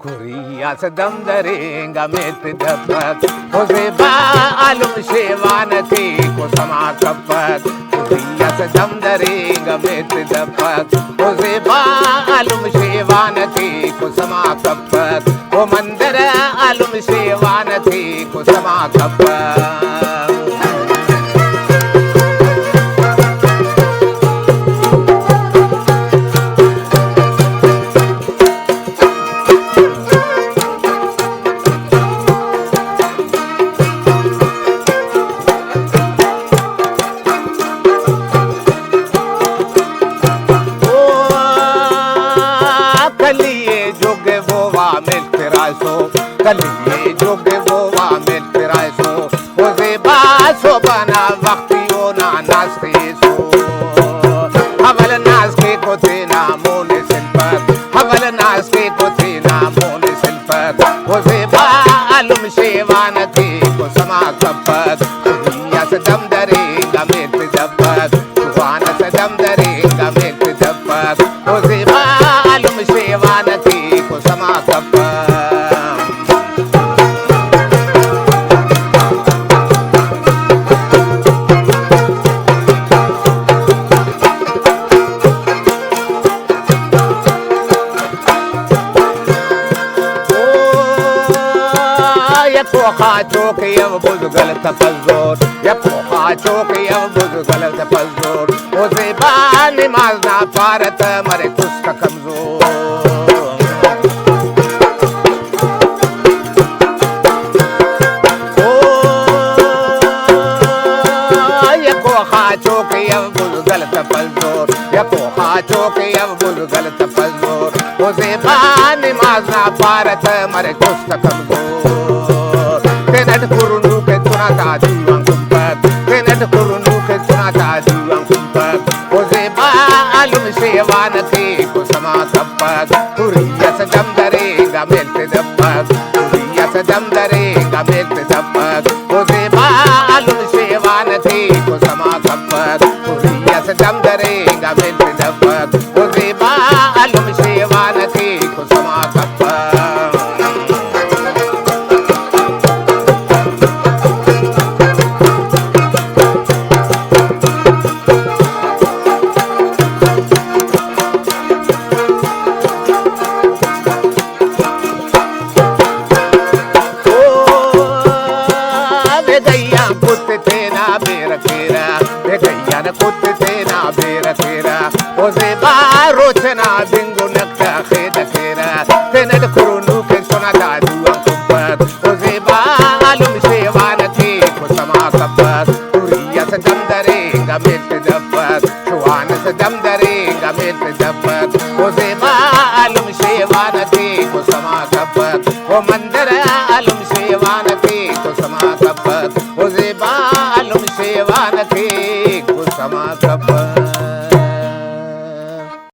Kuriya sedam darenga met dapat Jose ba alum shevanati ko sama kapat Kuriya sedam darenga met dapat Jose ba alum shevanati ko sama kapat O mandara alum shevanati ko sama kapat कलिए जोगे बोवा मिल फिराए सो ओजे बासो बना वक्ती ओ ना नास्ते सो हवल नास के को थे ना मोने सिल्पर हवल नास के को थे ना मोने सिल्पर ओजे बालुम शेवान थे को समा कपत दुनिया से दम दरेगा मिल जब्बत जुबान से दम दरेगा मिल जब्बत ओजे बालुम शेवान थे को समा कपत Pocha que eu buzu galta pazor ya pocha que eu buzu galta pazor o zeba namaz na parat mare kusta kamzor ya pocha que eu buzu galta pazor ya pocha que eu buzu galta pazor o zeba namaz na parat mare kusta kamzor Tenet kurunu ke tunata diwan kumpat Tenet kurunu ke tunata diwan kumpat Oze ba alum shevanati ko sama kappat Kuriya sadam darega melte dabbat Kuriya sadam darega melte dabbat Oze ba alum shevanati ko sama kappat Kuriya sadam darega melte dabbat Oze ba alum shevanati ko sama kappat Oze baro chena bingo nakta kheda khera tenad kurunu ke sonata duan kumpat Oze ba alum shevanati ko sama kapat Kuriya sadam darenga melte dabbat Shuana sadam darenga melte dabbat Oze ba alum shevanati ko sama kapat O mandara alum